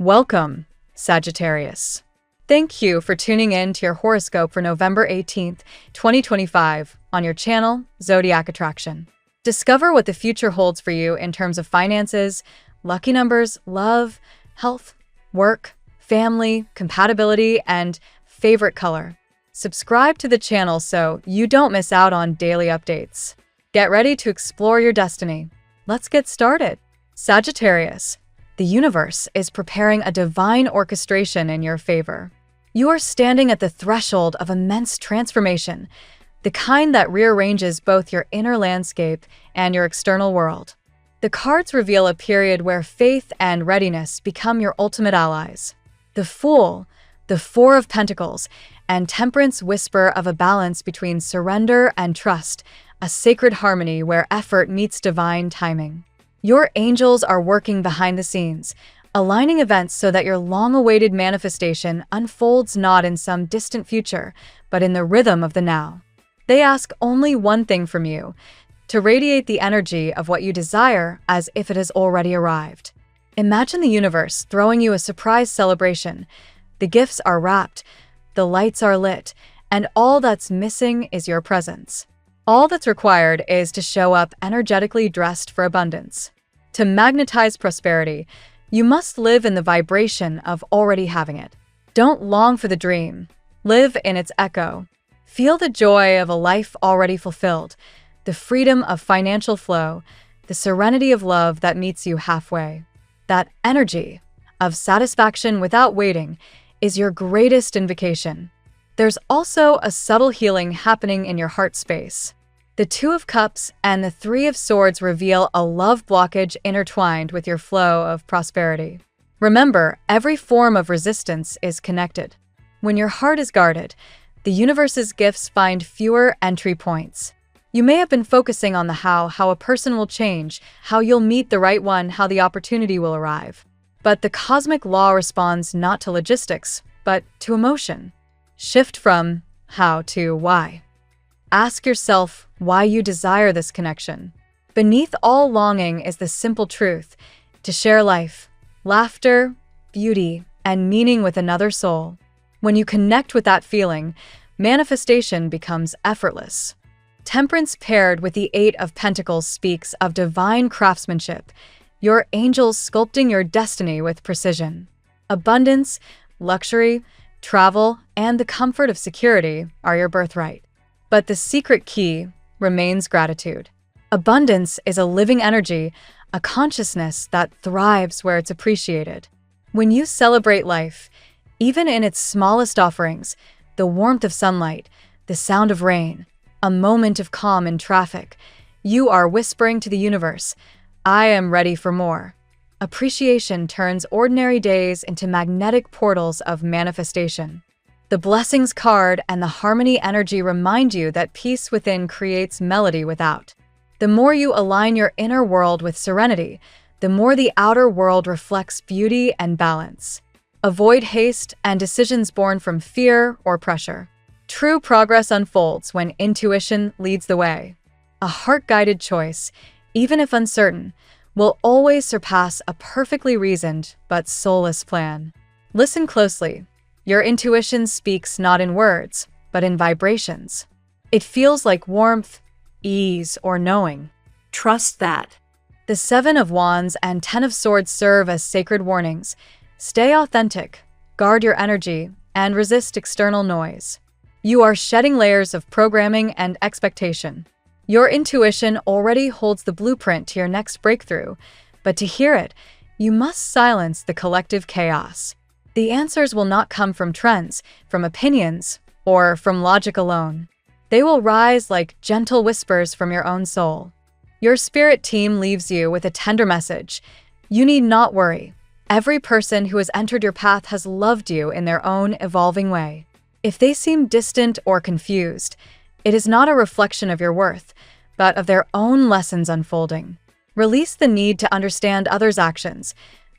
Welcome, Sagittarius. Thank you for tuning in to your horoscope for November 18th, 2025 on your channel, Zodiac Attraction. Discover what the future holds for you in terms of finances, lucky numbers, love, health, work, family, compatibility, and favorite color. Subscribe to the channel so you don't miss out on daily updates. Get ready to explore your destiny. Let's get started. Sagittarius, the universe is preparing a divine orchestration in your favor. You are standing at the threshold of immense transformation, the kind that rearranges both your inner landscape and your external world. The cards reveal a period where faith and readiness become your ultimate allies. The Fool, the Four of Pentacles, and Temperance whisper of a balance between surrender and trust, a sacred harmony where effort meets divine timing. Your angels are working behind the scenes, aligning events so that your long-awaited manifestation unfolds not in some distant future, but in the rhythm of the now. They ask only one thing from you: to radiate the energy of what you desire as if it has already arrived. Imagine the universe throwing you a surprise celebration. The gifts are wrapped, the lights are lit, and all that's missing is your presence. All that's required is to show up energetically dressed for abundance. To magnetize prosperity, you must live in the vibration of already having it. Don't long for the dream. Live in its echo. Feel the joy of a life already fulfilled, the freedom of financial flow, the serenity of love that meets you halfway. That energy of satisfaction without waiting is your greatest invocation. There's also a subtle healing happening in your heart space. The Two of Cups and the Three of Swords reveal a love blockage intertwined with your flow of prosperity. Remember, every form of resistance is connected. When your heart is guarded, the universe's gifts find fewer entry points. You may have been focusing on the how a person will change, how you'll meet the right one, how the opportunity will arrive. But the cosmic law responds not to logistics, but to emotion. Shift from how to why. Ask yourself why you desire this connection. Beneath all longing is the simple truth: to share life, laughter, beauty, and meaning with another soul. When you connect with that feeling, manifestation becomes effortless. Temperance paired with the Eight of Pentacles speaks of divine craftsmanship, your angels sculpting your destiny with precision. Abundance, luxury, travel, and the comfort of security are your birthright. But the secret key remains gratitude. Abundance is a living energy, a consciousness that thrives where it's appreciated. When you celebrate life, even in its smallest offerings, the warmth of sunlight, the sound of rain, a moment of calm in traffic, you are whispering to the universe, "I am ready for more." Appreciation turns ordinary days into magnetic portals of manifestation. The Blessings card and the Harmony energy remind you that peace within creates melody without. The more you align your inner world with serenity, the more the outer world reflects beauty and balance. Avoid haste and decisions born from fear or pressure. True progress unfolds when intuition leads the way. A heart-guided choice, even if uncertain, will always surpass a perfectly reasoned but soulless plan. Listen closely. Your intuition speaks not in words, but in vibrations. It feels like warmth, ease, or knowing. Trust that. The Seven of Wands and Ten of Swords serve as sacred warnings. Stay authentic, guard your energy, and resist external noise. You are shedding layers of programming and expectation. Your intuition already holds the blueprint to your next breakthrough, but to hear it, you must silence the collective chaos. The answers will not come from trends, from opinions, or from logic alone. They will rise like gentle whispers from your own soul. Your spirit team leaves you with a tender message. You need not worry. Every person who has entered your path has loved you in their own evolving way. If they seem distant or confused, it is not a reflection of your worth, but of their own lessons unfolding. Release the need to understand others' actions.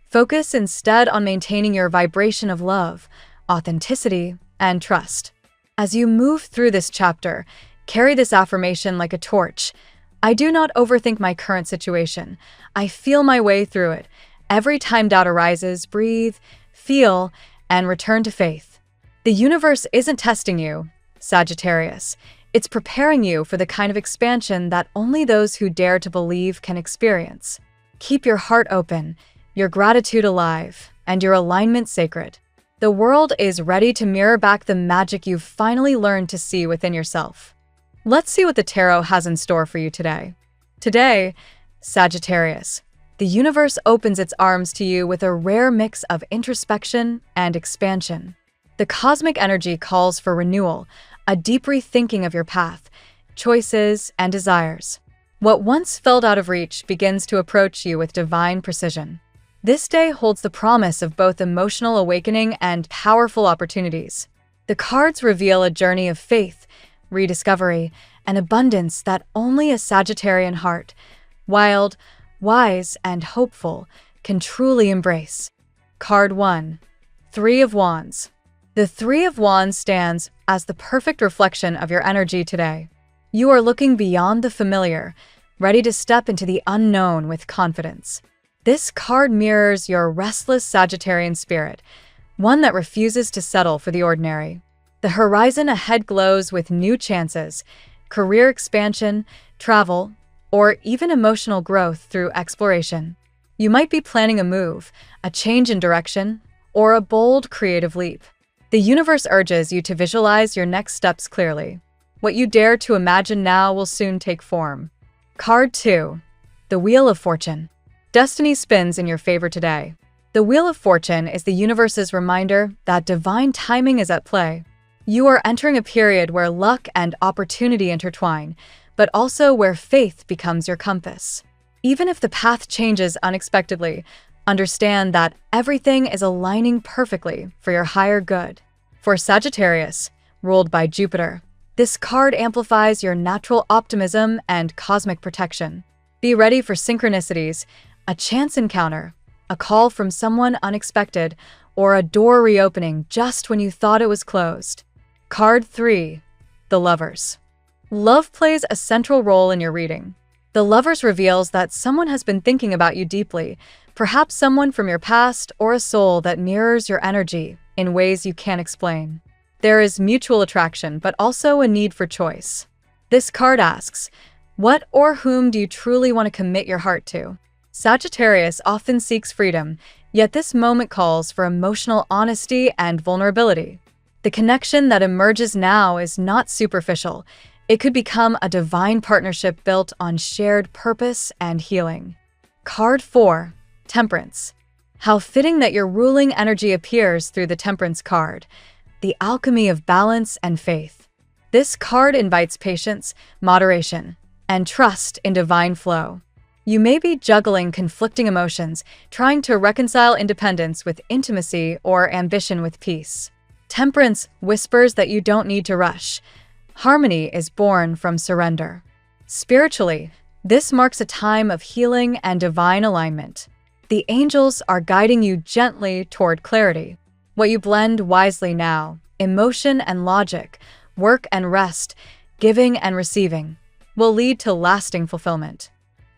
Focus instead on maintaining your vibration of love, authenticity, and trust. As you move through this chapter, carry this affirmation like a torch. I do not overthink my current situation. I feel my way through it, Every time doubt arises, breathe, feel, and return to faith. The universe isn't testing you, Sagittarius. It's preparing you for the kind of expansion that only those who dare to believe can experience. Keep your heart open, your gratitude alive, and your alignment sacred. The world is ready to mirror back the magic you've finally learned to see within yourself. Let's see what the tarot has in store for you today. Today, Sagittarius, the universe opens its arms to you with a rare mix of introspection and expansion. The cosmic energy calls for renewal, a deep rethinking of your path, choices, and desires. What once felt out of reach begins to approach you with divine precision. This day holds the promise of both emotional awakening and powerful opportunities. The cards reveal a journey of faith, rediscovery, and abundance that only a Sagittarian heart, wild, wise, and hopeful, can truly embrace. Card 1. Three of Wands. The Three of Wands stands as the perfect reflection of your energy today. You are looking beyond the familiar, ready to step into the unknown with confidence. This card mirrors your restless Sagittarian spirit, one that refuses to settle for the ordinary. The horizon ahead glows with new chances, career expansion, travel, or even emotional growth through exploration. You might be planning a move, a change in direction, or a bold creative leap. The universe urges you to visualize your next steps clearly. What you dare to imagine now will soon take form. Card 2. The Wheel of Fortune. Destiny spins in your favor today. The Wheel of Fortune is the universe's reminder that divine timing is at play. You are entering a period where luck and opportunity intertwine, but also where faith becomes your compass. Even if the path changes unexpectedly, understand that everything is aligning perfectly for your higher good. For Sagittarius, ruled by Jupiter, this card amplifies your natural optimism and cosmic protection. Be ready for synchronicities, a chance encounter, a call from someone unexpected, or a door reopening just when you thought it was closed. Card 3. The Lovers. Love plays a central role in your reading. The Lovers reveals that someone has been thinking about you deeply, perhaps someone from your past or a soul that mirrors your energy in ways you can't explain. There is mutual attraction, but also a need for choice. This card asks, what or whom do you truly want to commit your heart to? Sagittarius often seeks freedom, yet this moment calls for emotional honesty and vulnerability. The connection that emerges now is not superficial. It could become a divine partnership built on shared purpose and healing. Card 4. Temperance. How fitting that your ruling energy appears through the Temperance card, the alchemy of balance and faith. This card invites patience, moderation, and trust in divine flow. You may be juggling conflicting emotions, trying to reconcile independence with intimacy or ambition with peace. Temperance whispers that you don't need to rush. Harmony is born from surrender. Spiritually, this marks a time of healing and divine alignment. The angels are guiding you gently toward clarity. What you blend wisely now, emotion and logic, work and rest, giving and receiving, will lead to lasting fulfillment.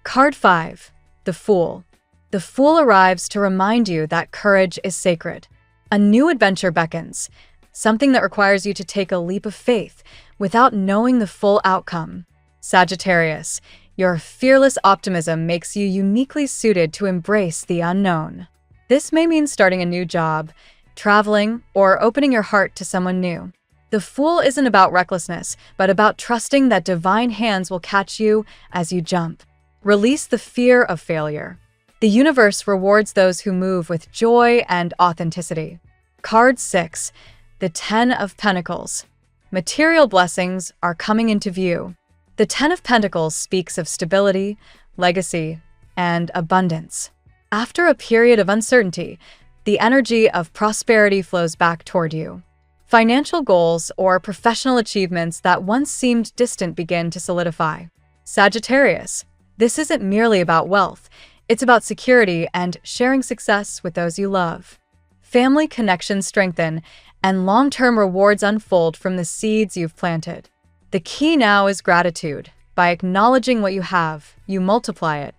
Card 5. The Fool. The Fool arrives to remind you that courage is sacred. A new adventure beckons, something that requires you to take a leap of faith without knowing the full outcome. Sagittarius, your fearless optimism makes you uniquely suited to embrace the unknown. This may mean starting a new job, traveling, or opening your heart to someone new. The Fool isn't about recklessness, but about trusting that divine hands will catch you as you jump. Release the fear of failure. The universe rewards those who move with joy and authenticity. Card 6. The Ten of Pentacles. Material blessings are coming into view. The Ten of Pentacles speaks of stability, legacy, and abundance. After a period of uncertainty, the energy of prosperity flows back toward you. Financial goals or professional achievements that once seemed distant begin to solidify. Sagittarius, this isn't merely about wealth. It's about security and sharing success with those you love. Family connections strengthen, and long-term rewards unfold from the seeds you've planted. The key now is gratitude. By acknowledging what you have, you multiply it.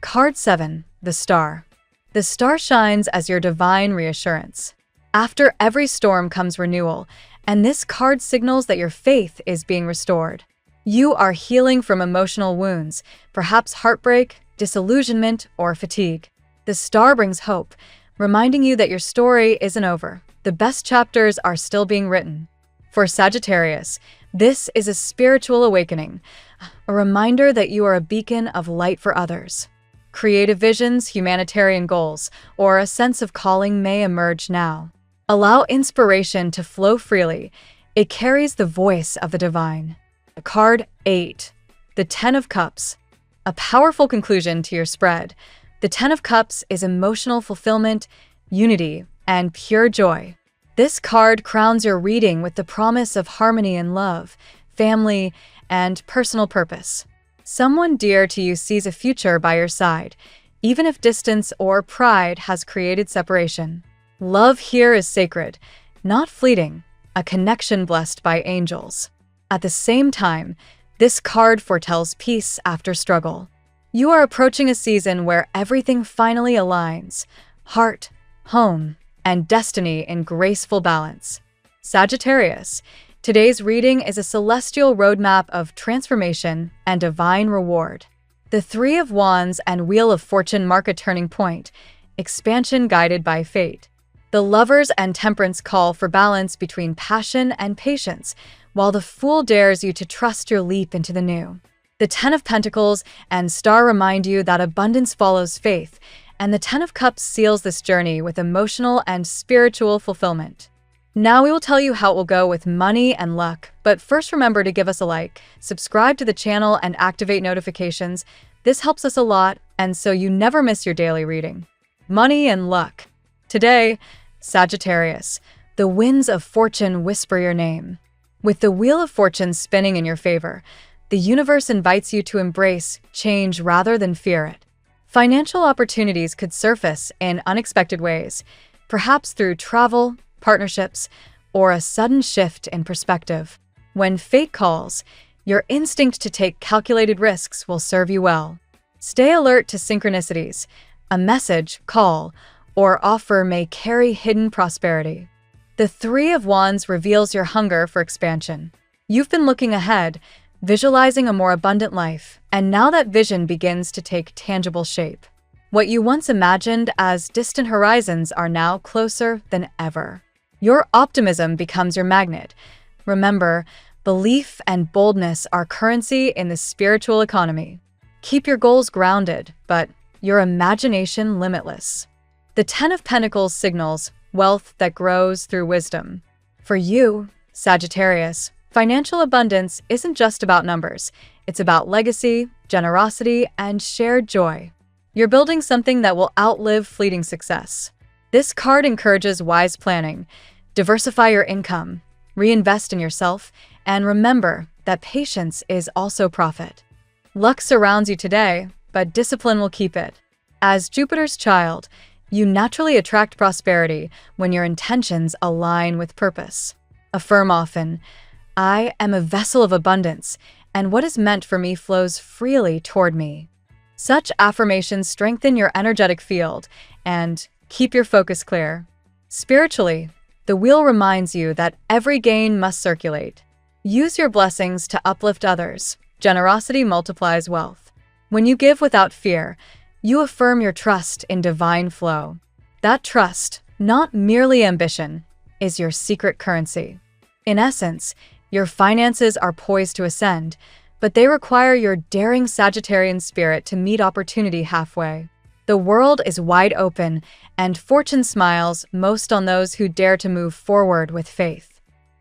Card 7. The Star. The star shines as your divine reassurance. After every storm comes renewal, and this card signals that your faith is being restored. You are healing from emotional wounds, perhaps heartbreak, disillusionment, or fatigue. The star brings hope, reminding you that your story isn't over. The best chapters are still being written. For Sagittarius, this is a spiritual awakening, a reminder that you are a beacon of light for others. Creative visions, humanitarian goals, or a sense of calling may emerge now. Allow inspiration to flow freely. It carries the voice of the divine. Card 8. The Ten of Cups. A powerful conclusion to your spread. The Ten of Cups is emotional fulfillment, unity, and pure joy. This card crowns your reading with the promise of harmony and love, family, and personal purpose. Someone dear to you sees a future by your side, even if distance or pride has created separation. Love here is sacred, not fleeting, a connection blessed by angels. At the same time, this card foretells peace after struggle. You are approaching a season where everything finally aligns: heart, home, and destiny in graceful balance. Sagittarius, today's reading is a celestial roadmap of transformation and divine reward. The Three of Wands and Wheel of Fortune mark a turning point, expansion guided by fate. The Lovers and Temperance call for balance between passion and patience, while the Fool dares you to trust your leap into the new. The Ten of Pentacles and Star remind you that abundance follows faith, and the Ten of Cups seals this journey with emotional and spiritual fulfillment. Now we will tell you how it will go with money and luck, but first remember to give us a like, subscribe to the channel, and activate notifications. This helps us a lot, and so you never miss your daily reading. Money and luck. Today, Sagittarius, the winds of fortune whisper your name. With the Wheel of Fortune spinning in your favor, the universe invites you to embrace change rather than fear it. Financial opportunities could surface in unexpected ways, perhaps through travel, partnerships, or a sudden shift in perspective. When fate calls, your instinct to take calculated risks will serve you well. Stay alert to synchronicities. A message, call, or offer may carry hidden prosperity. The Three of Wands reveals your hunger for expansion. You've been looking ahead, visualizing a more abundant life, and now that vision begins to take tangible shape. What you once imagined as distant horizons are now closer than ever. Your optimism becomes your magnet. Remember, belief and boldness are currency in the spiritual economy. Keep your goals grounded, but your imagination limitless. The Ten of Pentacles signals wealth that grows through wisdom. For you, Sagittarius, financial abundance isn't just about numbers. It's about legacy, generosity, and shared joy. You're building something that will outlive fleeting success. This card encourages wise planning. Diversify your income, reinvest in yourself, and remember that patience is also profit. Luck surrounds you today, but discipline will keep it. As Jupiter's child, you naturally attract prosperity when your intentions align with purpose. Affirm often, I am a vessel of abundance, and what is meant for me flows freely toward me. Such affirmations strengthen your energetic field and keep your focus clear. Spiritually, the wheel reminds you that every gain must circulate. Use your blessings to uplift others. Generosity multiplies wealth. When you give without fear, you affirm your trust in divine flow. That trust, not merely ambition, is your secret currency. In essence, your finances are poised to ascend, but they require your daring Sagittarian spirit to meet opportunity halfway. The world is wide open, and fortune smiles most on those who dare to move forward with faith.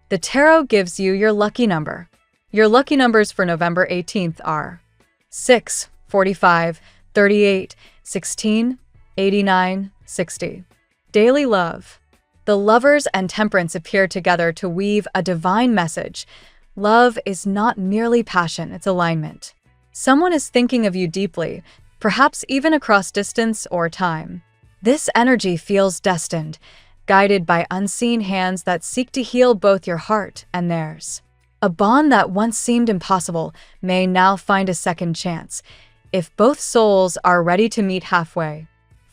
The tarot gives you your lucky number. Your lucky numbers for November 18th are 6, 45, 38, 16, 89, 60. Daily love. The Lovers and Temperance appear together to weave a divine message. Love is not merely passion, it's alignment. Someone is thinking of you deeply, perhaps even across distance or time. This energy feels destined, guided by unseen hands that seek to heal both your heart and theirs. A bond that once seemed impossible may now find a second chance, if both souls are ready to meet halfway.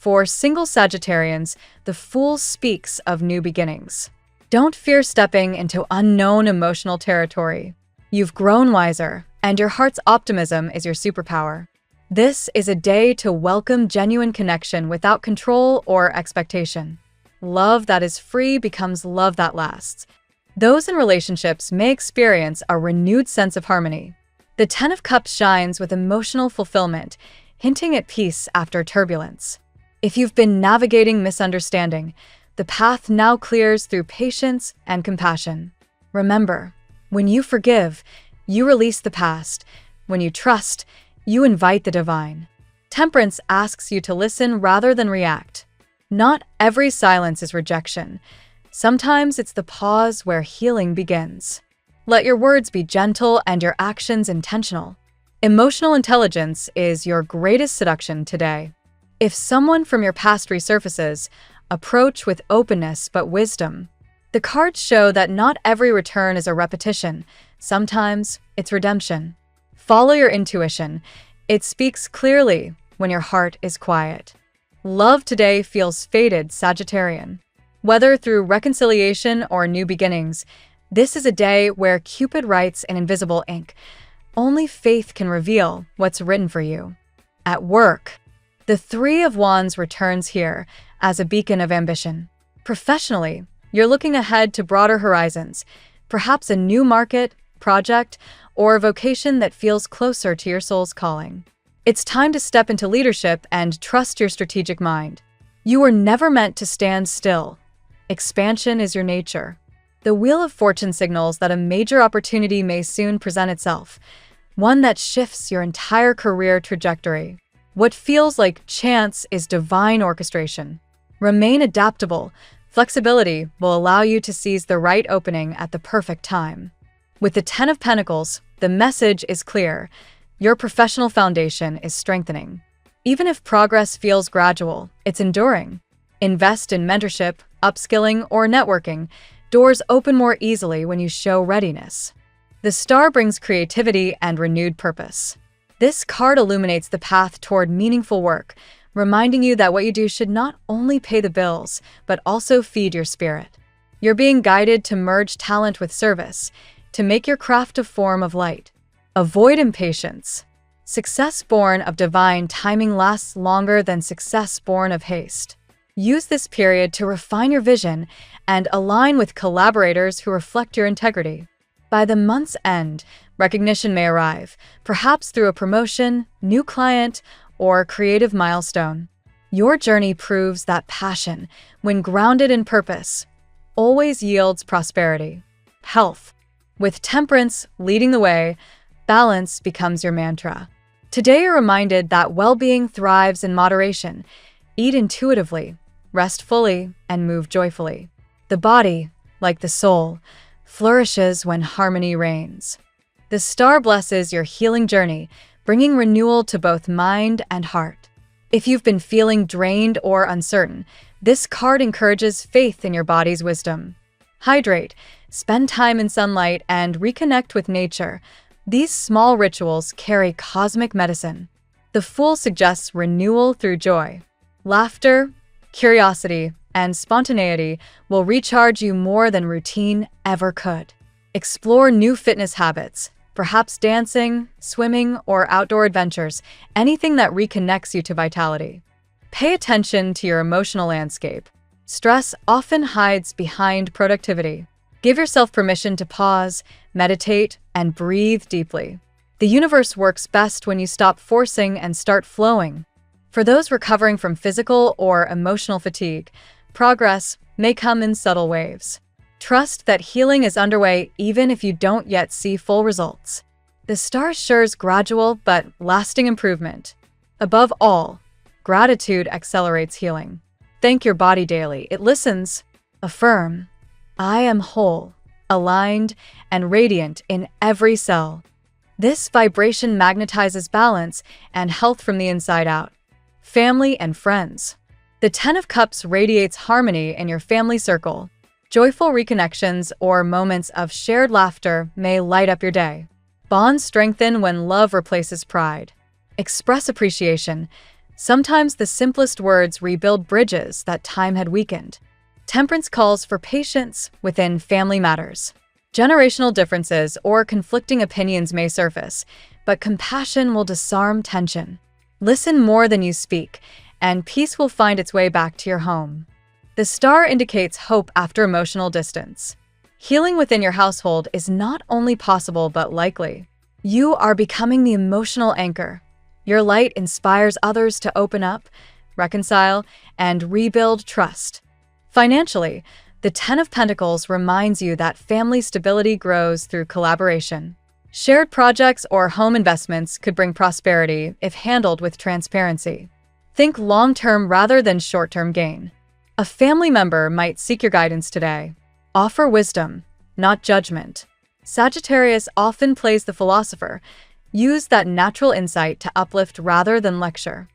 For single Sagittarians, the Fool speaks of new beginnings. Don't fear stepping into unknown emotional territory. You've grown wiser, and your heart's optimism is your superpower. This is a day to welcome genuine connection without control or expectation. Love that is free becomes love that lasts. Those in relationships may experience a renewed sense of harmony. The Ten of Cups shines with emotional fulfillment, hinting at peace after turbulence. If you've been navigating misunderstanding, the path now clears through patience and compassion. Remember, when you forgive, you release the past. When you trust, you invite the divine. Temperance asks you to listen rather than react. Not every silence is rejection. Sometimes it's the pause where healing begins. Let your words be gentle and your actions intentional. Emotional intelligence is your greatest seduction today. If someone from your past resurfaces, approach with openness but wisdom. The cards show that not every return is a repetition. Sometimes it's redemption. Follow your intuition. It speaks clearly when your heart is quiet. Love today feels fated, Sagittarian. Whether through reconciliation or new beginnings, this is a day where Cupid writes in invisible ink. Only faith can reveal what's written for you. At work, the Three of Wands returns here as a beacon of ambition. Professionally, you're looking ahead to broader horizons, perhaps a new market, project, or a vocation that feels closer to your soul's calling. It's time to step into leadership and trust your strategic mind. You were never meant to stand still. Expansion is your nature. The Wheel of Fortune signals that a major opportunity may soon present itself, one that shifts your entire career trajectory. What feels like chance is divine orchestration. Remain adaptable. Flexibility will allow you to seize the right opening at the perfect time. With the Ten of Pentacles, the message is clear. Your professional foundation is strengthening. Even if progress feels gradual, it's enduring. Invest in mentorship, upskilling, or networking. Doors open more easily when you show readiness. The Star brings creativity and renewed purpose. This card illuminates the path toward meaningful work, reminding you that what you do should not only pay the bills, but also feed your spirit. You're being guided to merge talent with service, to make your craft a form of light. Avoid impatience. Success born of divine timing lasts longer than success born of haste. Use this period to refine your vision and align with collaborators who reflect your integrity. By the month's end, recognition may arrive, perhaps through a promotion, new client, or creative milestone. Your journey proves that passion, when grounded in purpose, always yields prosperity. Health. With temperance leading the way, balance becomes your mantra. Today you're reminded that well-being thrives in moderation. Eat intuitively, rest fully, and move joyfully. The body, like the soul, flourishes when harmony reigns. The Star blesses your healing journey, bringing renewal to both mind and heart. If you've been feeling drained or uncertain, this card encourages faith in your body's wisdom. Hydrate, spend time in sunlight, and reconnect with nature. These small rituals carry cosmic medicine. The Fool suggests renewal through joy. Laughter, curiosity, and spontaneity will recharge you more than routine ever could. Explore new fitness habits, perhaps dancing, swimming, or outdoor adventures, anything that reconnects you to vitality. Pay attention to your emotional landscape. Stress often hides behind productivity. Give yourself permission to pause, meditate, and breathe deeply. The universe works best when you stop forcing and start flowing. For those recovering from physical or emotional fatigue, progress may come in subtle waves. Trust that healing is underway even if you don't yet see full results. The Star assures gradual but lasting improvement. Above all, gratitude accelerates healing. Thank your body daily. It listens. Affirm, I am whole, aligned, and radiant in every cell. This vibration magnetizes balance and health from the inside out. Family and friends. The Ten of Cups radiates harmony in your family circle. Joyful reconnections or moments of shared laughter may light up your day. Bonds strengthen when love replaces pride. Express appreciation. Sometimes the simplest words rebuild bridges that time had weakened. Temperance calls for patience within family matters. Generational differences or conflicting opinions may surface, but compassion will disarm tension. Listen more than you speak, and peace will find its way back to your home. The star indicates hope after emotional distance. Healing within your household is not only possible but likely. You are becoming the emotional anchor. Your light inspires others to open up, reconcile, and rebuild trust. Financially, the Ten of Pentacles reminds you that family stability grows through collaboration. Shared projects or home investments could bring prosperity if handled with transparency. Think long-term rather than short-term gain. A family member might seek your guidance today. Offer wisdom, not judgment. Sagittarius often plays the philosopher. Use that natural insight to uplift rather than lecture.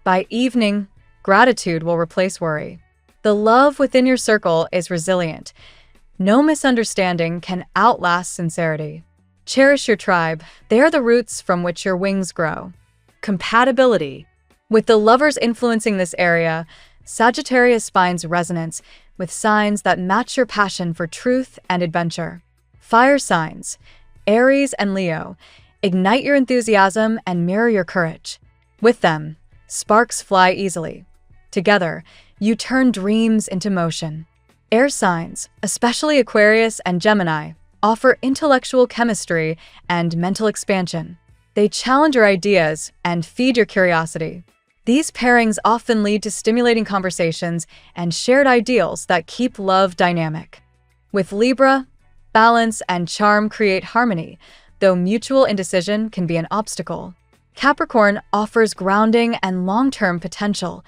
By evening, gratitude will replace worry. The love within your circle is resilient. No misunderstanding can outlast sincerity. Cherish your tribe. They are the roots from which your wings grow. Compatibility. With the lovers influencing this area, Sagittarius finds resonance with signs that match your passion for truth and adventure. Fire signs, Aries and Leo, ignite your enthusiasm and mirror your courage. With them, sparks fly easily. Together, you turn dreams into motion. Air signs, especially Aquarius and Gemini, offer intellectual chemistry and mental expansion. They challenge your ideas and feed your curiosity. These pairings often lead to stimulating conversations and shared ideals that keep love dynamic. With Libra, balance and charm create harmony, though mutual indecision can be an obstacle. Capricorn offers grounding and long-term potential,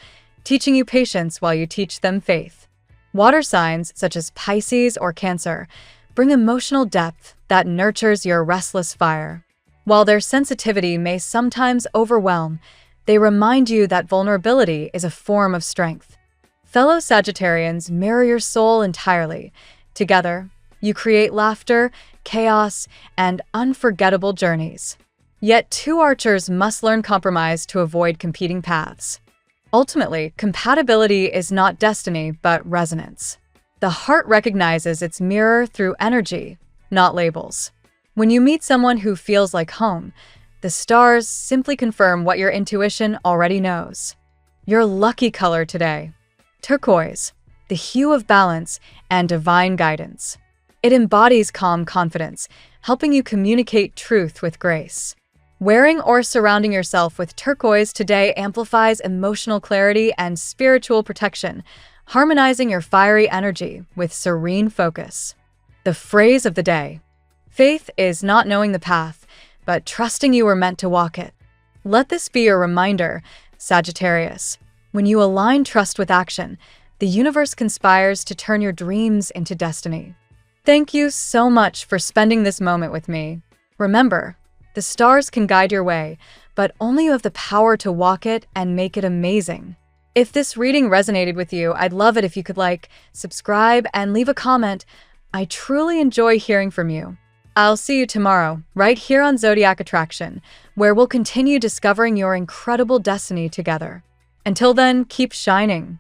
teaching you patience while you teach them faith. Water signs, such as Pisces or Cancer, bring emotional depth that nurtures your restless fire. While their sensitivity may sometimes overwhelm, they remind you that vulnerability is a form of strength. Fellow Sagittarians mirror your soul entirely. Together, you create laughter, chaos, and unforgettable journeys. Yet two archers must learn compromise to avoid competing paths. Ultimately, compatibility is not destiny, but resonance. The heart recognizes its mirror through energy, not labels. When you meet someone who feels like home, the stars simply confirm what your intuition already knows. Your lucky color today: turquoise, the hue of balance and divine guidance. It embodies calm confidence, helping you communicate truth with grace. Wearing or surrounding yourself with turquoise today amplifies emotional clarity and spiritual protection, harmonizing your fiery energy with serene focus. The phrase of the day: faith is not knowing the path, but trusting you were meant to walk it. Let this be your reminder, Sagittarius. When you align trust with action, the universe conspires to turn your dreams into destiny. Thank you so much for spending this moment with me. Remember, the stars can guide your way, but only you have the power to walk it and make it amazing. If this reading resonated with you, I'd love it if you could like, subscribe, and leave a comment. I truly enjoy hearing from you. I'll see you tomorrow, right here on Zodiac Attraction, where we'll continue discovering your incredible destiny together. Until then, keep shining.